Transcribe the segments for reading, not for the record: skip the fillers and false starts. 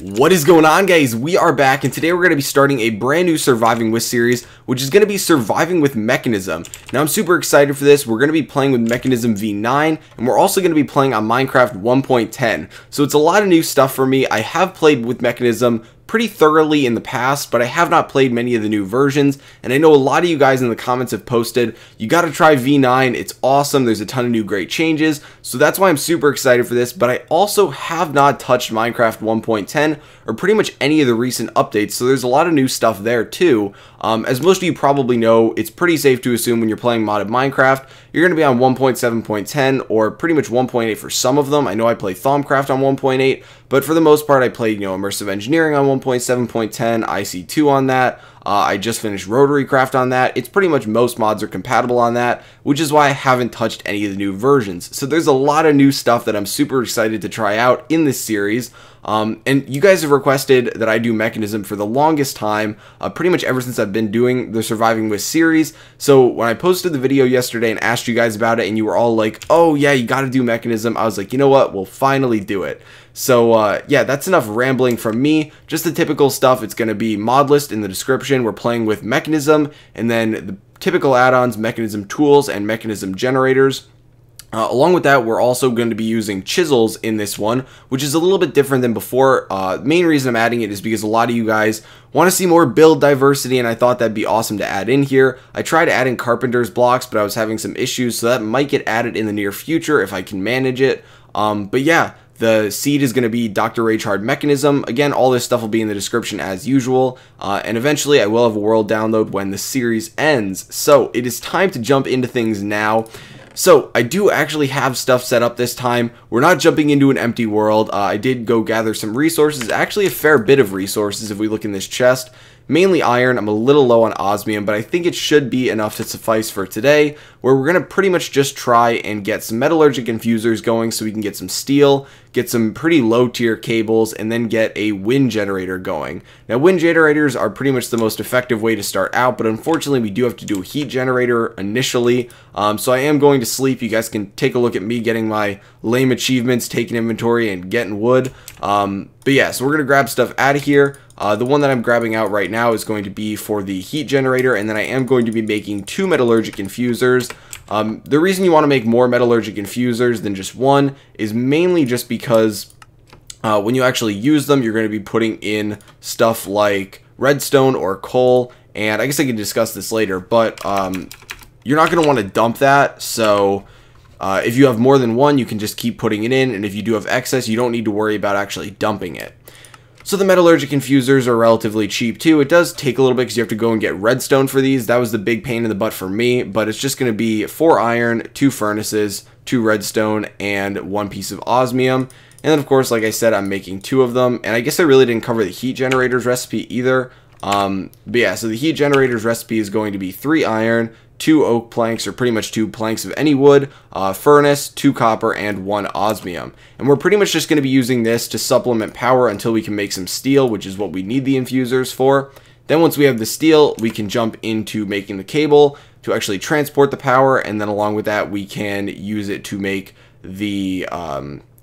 What is going on, guys? We are back, and today we're going to be starting a brand new Surviving With series, which is going to be Surviving with Mekanism. Now, I'm super excited for this. We're going to be playing with Mekanism v9, and we're also going to be playing on Minecraft 1.10. So it's a lot of new stuff for me. I have played with Mekanism pretty thoroughly in the past, but I have not played many of the new versions, and I know a lot of you guys in the comments have posted, you gotta try V9, it's awesome, there's a ton of new great changes, so that's why I'm super excited for this. But I also have not touched Minecraft 1.10 or pretty much any of the recent updates, so there's a lot of new stuff there too. As most of you probably know, it's pretty safe to assume when you're playing modded Minecraft, you're going to be on 1.7.10 or pretty much 1.8 for some of them. I know I play Thaumcraft on 1.8, but for the most part I played, Immersive Engineering on 1.7.10, IC2 on that. I just finished Rotary Craft on that. It's pretty much most mods are compatible on that, which is why I haven't touched any of the new versions. So there's a lot of new stuff that I'm super excited to try out in this series. And you guys have requested that I do Mekanism for the longest time, pretty much ever since I've been doing the Surviving With series. So when I posted the video yesterday and asked you guys about it, and you were all like, oh yeah, you gotta do Mekanism, I was like, you know what, we'll finally do it. So yeah, that's enough rambling from me. Just the typical stuff. It's going to be mod list in the description. We're playing with Mekanism, and then the typical add-ons, Mekanism tools and Mekanism generators. Along with that, we're also going to be using chisels in this one, which is a little bit different than before. The main reason I'm adding it is because a lot of you guys want to see more build diversity, and I thought that'd be awesome to add in here. I tried adding carpenter's blocks, but I was having some issues, so that might get added in the near future if I can manage it. But yeah, the seed is going to be Dr. Raychard Mekanism. Again, all this stuff will be in the description as usual. And eventually I will have a world download when the series ends. So it is time to jump into things now. So I do actually have stuff set up this time. We're not jumping into an empty world. I did go gather some resources, actually a fair bit of resources if we look in this chest. Mainly iron. I'm a little low on osmium, but I think it should be enough to suffice for today, where we're going to pretty much just try and get some metallurgic infusers going so we can get some steel, get some pretty low tier cables, and then get a wind generator going. Now, wind generators are pretty much the most effective way to start out, but unfortunately we do have to do a heat generator initially, so I am going to sleep. You guys can take a look at me getting my lame achievements, taking inventory, and getting wood. But yeah, so we're going to grab stuff out of here. The one that I'm grabbing out right now is going to be for the heat generator, and then I am going to be making 2 metallurgic infusers. The reason you want to make more metallurgic infusers than just one is mainly just because when you actually use them, you're going to be putting in stuff like redstone or coal, and I guess I can discuss this later, but you're not going to want to dump that, so if you have more than one, you can just keep putting it in, and if you do have excess, you don't need to worry about actually dumping it. So the metallurgic infusers are relatively cheap too. It does take a little bit because you have to go and get redstone for these. That was the big pain in the butt for me, but it's just going to be 4 iron, 2 furnaces, 2 redstone, and 1 piece of osmium. And then of course, like I said, I'm making 2 of them, and I guess I really didn't cover the heat generators recipe either. But yeah, so the heat generators recipe is going to be 3 iron, 2 oak planks, or pretty much 2 planks of any wood, furnace, 2 copper, and 1 osmium. And we're pretty much just going to be using this to supplement power until we can make some steel, which is what we need the infusers for. Then once we have the steel, we can jump into making the cable to actually transport the power, and then along with that, we can use it to make the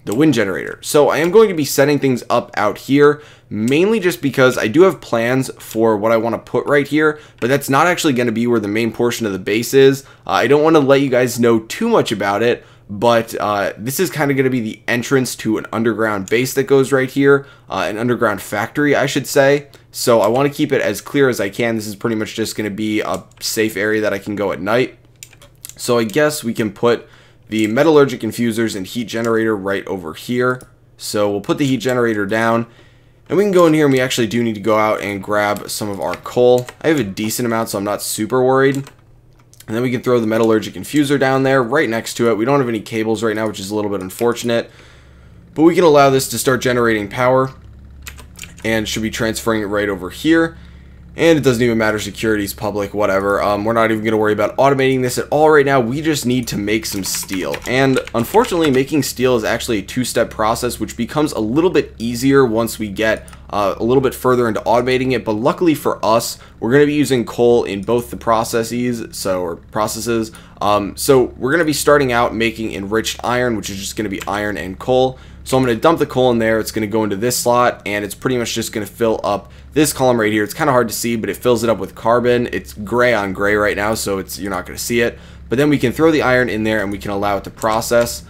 wind generator. So I am going to be setting things up out here, mainly just because I do have plans for what I want to put right here, but that's not actually going to be where the main portion of the base is. I don't want to let you guys know too much about it, but this is kind of going to be the entrance to an underground base that goes right here, an underground factory, I should say. So I want to keep it as clear as I can. This is pretty much just going to be a safe area that I can go at night. So I guess we can put the metallurgic infusers and heat generator right over here. So we'll put the heat generator down, and we can go in here, and we actually do need to go out and grab some of our coal. I have a decent amount, so I'm not super worried. And then we can throw the metallurgic infuser down there right next to it. We don't have any cables right now, which is a little bit unfortunate, but we can allow this to start generating power, and should be transferring it right over here. And it doesn't even matter, security's public, whatever. We're not even going to worry about automating this at all right now. We just need to make some steel. And unfortunately, making steel is actually a 2-step process, which becomes a little bit easier once we get a little bit further into automating it. But luckily for us, we're going to be using coal in both the processes. So we're going to be starting out making enriched iron, which is just going to be iron and coal. So I'm going to dump the coal in there. It's going to go into this slot, and it's pretty much just going to fill up this column right here. It's kind of hard to see, but it fills it up with carbon. It's gray on gray right now, so you're not going to see it. But then we can throw the iron in there, and we can allow it to process.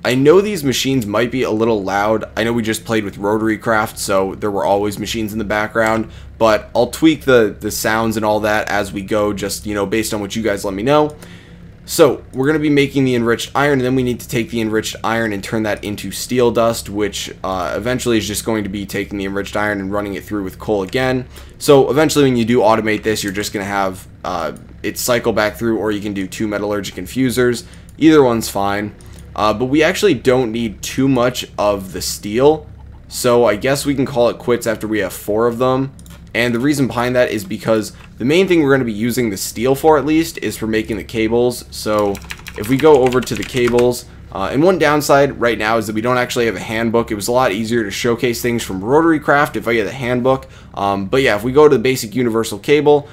I know these machines might be a little loud. I know we just played with Rotary Craft, so there were always machines in the background, but I'll tweak the sounds and all that as we go, just, you know, based on what you guys let me know. So we're going to be making the enriched iron, and then we need to take the enriched iron and turn that into steel dust, which eventually is just going to be taking the enriched iron and running it through with coal again. So eventually when you do automate this, you're just going to have it cycle back through, or you can do 2 metallurgic infusers. Either one's fine. But we actually don't need too much of the steel, so I guess we can call it quits after we have 4 of them. And the reason behind that is because the main thing we're going to be using the steel for, at least, is for making the cables. So if we go over to the cables, and one downside right now is that we don't actually have a handbook. It was a lot easier to showcase things from Rotary Craft if I get a handbook. But yeah, if we go to the basic universal cable,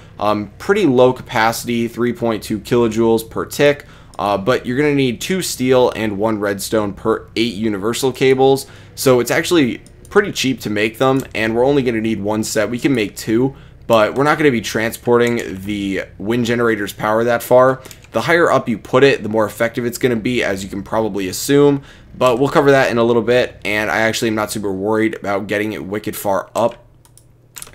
pretty low capacity, 3.2 kilojoules per tick. But you're going to need 2 steel and 1 redstone per 8 universal cables. So it's actually pretty cheap to make them, and we're only going to need 1 set. We can make 2, but we're not going to be transporting the wind generator's power that far. The higher up you put it, the more effective it's going to be, as you can probably assume. But we'll cover that in a little bit, and I actually am not super worried about getting it wicked far up.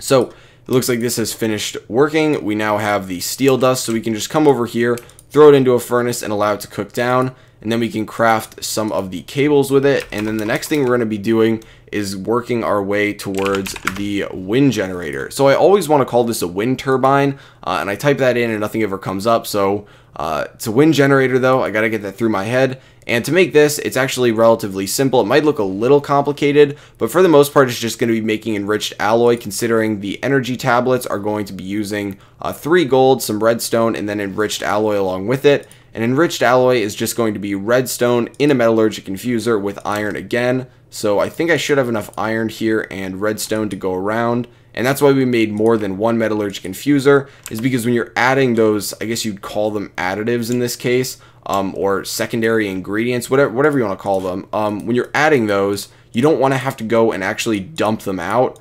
So it looks like this has finished working. We now have the steel dust, so we can just come over here, throw it into a furnace, and allow it to cook down, and then we can craft some of the cables with it. And then the next thing we're going to be doing is working our way towards the wind generator. So I always want to call this a wind turbine, and I type that in and nothing ever comes up. So it's a wind generator though. I got to get that through my head. And to make this, it's actually relatively simple. It might look a little complicated, but for the most part, it's just going to be making enriched alloy, considering the energy tablets are going to be using 3 gold, some redstone, and then enriched alloy along with it. And enriched alloy is just going to be redstone in a metallurgic infuser with iron again. So I think I should have enough iron here and redstone to go around. And that's why we made more than 1 metallurgic infuser, is because when you're adding those, I guess you'd call them additives in this case, or secondary ingredients, whatever you want to call them. When you're adding those, you don't want to have to go and actually dump them out,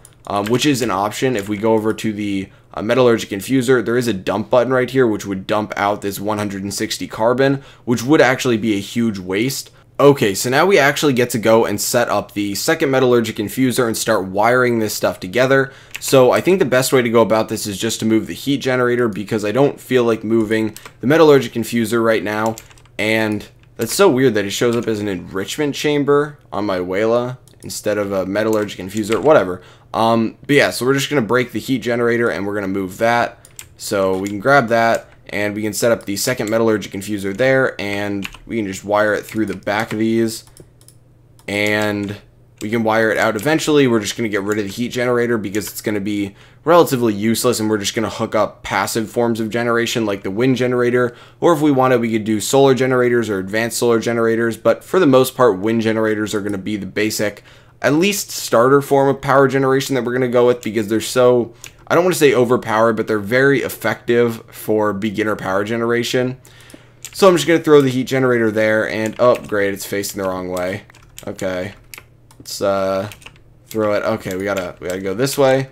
which is an option. If we go over to the Metallurgic Infuser, there is a dump button right here, which would dump out this 160 carbon, which would actually be a huge waste. Okay, so now we actually get to go and set up the second Metallurgic Infuser and start wiring this stuff together. So I think the best way to go about this is just to move the heat generator, because I don't feel like moving the Metallurgic Infuser right now. And that's so weird that it shows up as an enrichment chamber on my Wayla instead of a Metallurgic Infuser, whatever. But yeah, so we're just going to break the heat generator, and we're going to move that. So we can grab that, and we can set up the second Metallurgic Infuser there, and we can just wire it through the back of these, and we can wire it out eventually. We're just going to get rid of the heat generator because it's going to be relatively useless, and we're just going to hook up passive forms of generation like the wind generator, or if we wanted, we could do solar generators or advanced solar generators. But for the most part, wind generators are going to be the basic, at least starter form of power generation that we're going to go with, because they're so, I don't want to say overpowered, but they're very effective for beginner power generation. So I'm just going to throw the heat generator there, and oh great, it's facing the wrong way. Okay, let's throw it. Okay, we gotta go this way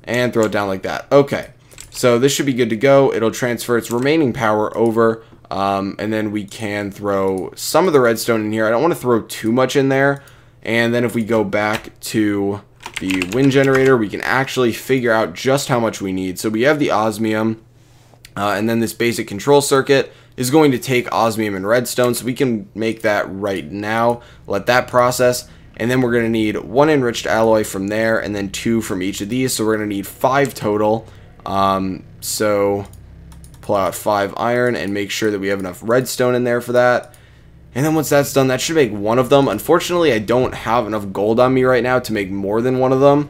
and throw it down like that. Okay, so this should be good to go. It'll transfer its remaining power over, and then we can throw some of the redstone in here. I don't want to throw too much in there. And then if we go back to the wind generator, we can actually figure out just how much we need. So we have the osmium, and then this basic control circuit is going to take osmium and redstone, so we can make that right now, let that process, and then we're going to need 1 enriched alloy from there, and then 2 from each of these, so we're going to need 5 total. So pull out 5 iron and make sure that we have enough redstone in there for that. And then once that's done, that should make 1 of them. Unfortunately, I don't have enough gold on me right now to make more than 1 of them.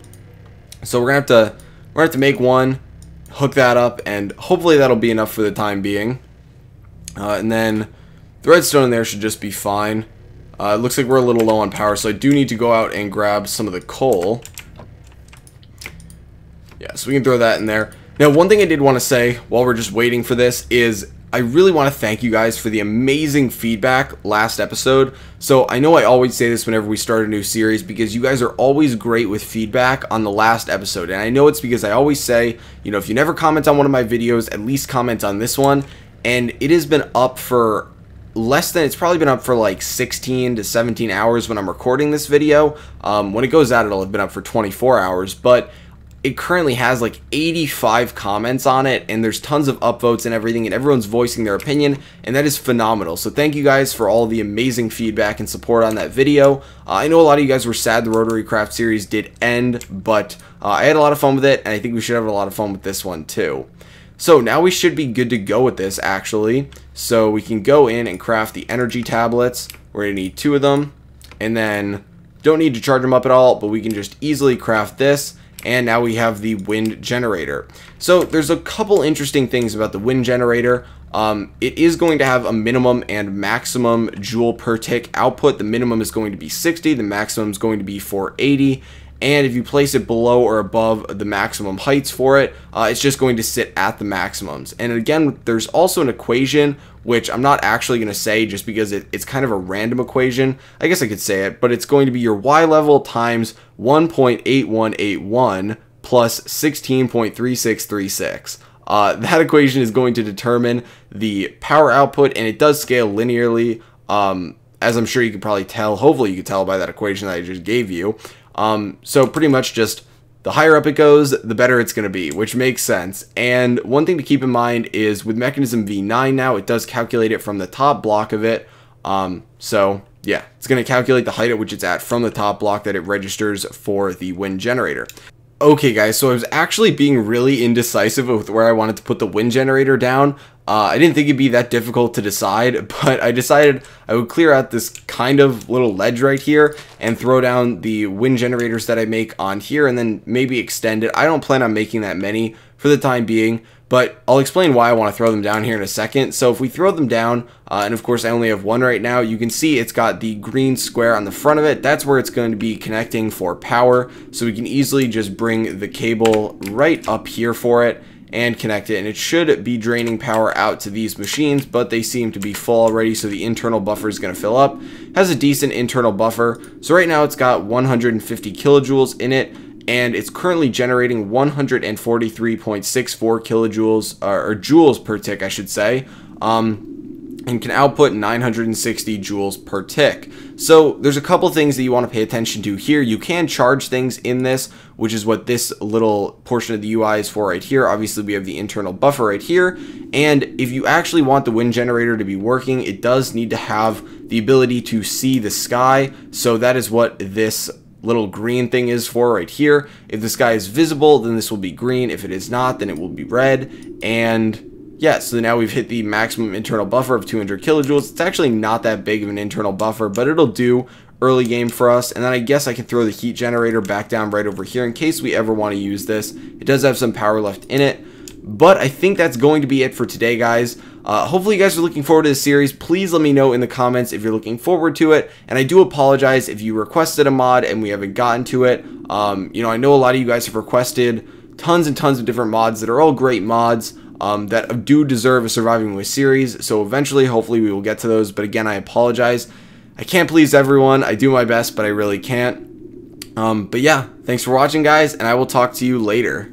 So we're gonna have to make 1, hook that up, and hopefully that'll be enough for the time being. And then the redstone in there should just be fine. It looks like we're a little low on power, so I do need to go out and grab some of the coal. Yeah, so we can throw that in there. Now, one thing I did want to say while we're just waiting for this is I really want to thank you guys for the amazing feedback last episode. So I know I always say this whenever we start a new series because you guys are always great with feedback on the last episode. And I know it's because I always say, you know, if you never comment on one of my videos, at least comment on this one. And it has been up for it's probably been up for like 16 to 17 hours when I'm recording this video. When it goes out, it'll have been up for 24 hours, but it currently has like 85 comments on it, and there's tons of upvotes and everything, and everyone's voicing their opinion, and that is phenomenal. So thank you guys for all the amazing feedback and support on that video. I know a lot of you guys were sad the Rotary Craft series did end, but I had a lot of fun with it, and I think we should have a lot of fun with this one too. So now we should be good to go with this, actually. So we can go in and craft the energy tablets. We're going to need 2 of them, and then don't need to charge them up at all, but we can just easily craft this. And now we have the wind generator. So there's a couple interesting things about the wind generator. It is going to have a minimum and maximum joule per tick output. The minimum is going to be 60, the maximum is going to be 480. And if you place it below or above the maximum heights for it, it's just going to sit at the maximums. And again, there's also an equation, which I'm not actually going to say just because it's kind of a random equation. I guess I could say it, but it's going to be your Y level times 1.8181 plus 16.3636. That equation is going to determine the power output, and it does scale linearly, as I'm sure you could probably tell. Hopefully you could tell by that equation that I just gave you. So pretty much just the higher up it goes, the better it's going to be, which makes sense. And one thing to keep in mind is with Mekanism V9 now, it does calculate it from the top block of it. So yeah, it's going to calculate the height at which it's at from the top block that it registers for the wind generator. Okay guys, so I was actually being really indecisive with where I wanted to put the wind generator down. I didn't think it'd be that difficult to decide, but I decided I would clear out this kind of little ledge right here and throw down the wind generators that I make on here and then maybe extend it. I don't plan on making that many for the time being, but I'll explain why I want to throw them down here in a second. So if we throw them down, and of course I only have one right now, you can see it's got the green square on the front of it. That's where it's going to be connecting for power. So we can easily just bring the cable right up here for it and connect it, and it should be draining power out to these machines, but they seem to be full already, so the internal buffer is going to fill up. Has a decent internal buffer, so right now it's got 150 kilojoules in it, and it's currently generating 143.64 kilojoules, or joules per tick, I should say, and can output 960 joules per tick. So there's a couple things that you want to pay attention to here. You can charge things in this, which is what this little portion of the UI is for right here. Obviously we have the internal buffer right here, and if you actually want the wind generator to be working, it does need to have the ability to see the sky. So that is what this little green thing is for right here. If the sky is visible, then this will be green. If it is not, then it will be red. And yeah, so now we've hit the maximum internal buffer of 200 kilojoules. It's actually not that big of an internal buffer, but it'll do early game for us. And then I guess I can throw the heat generator back down right over here in case we ever want to use this. It does have some power left in it. But I think that's going to be it for today, guys. Hopefully you guys are looking forward to this series. Please let me know in the comments if you're looking forward to it. And I do apologize if you requested a mod and we haven't gotten to it. You know, I know a lot of you guys have requested tons and tons of different mods that are all great mods. That do deserve a Surviving with series, so eventually, hopefully, we will get to those, but again, I apologize. I can't please everyone. I do my best, but I really can't. But yeah, thanks for watching, guys, and I will talk to you later.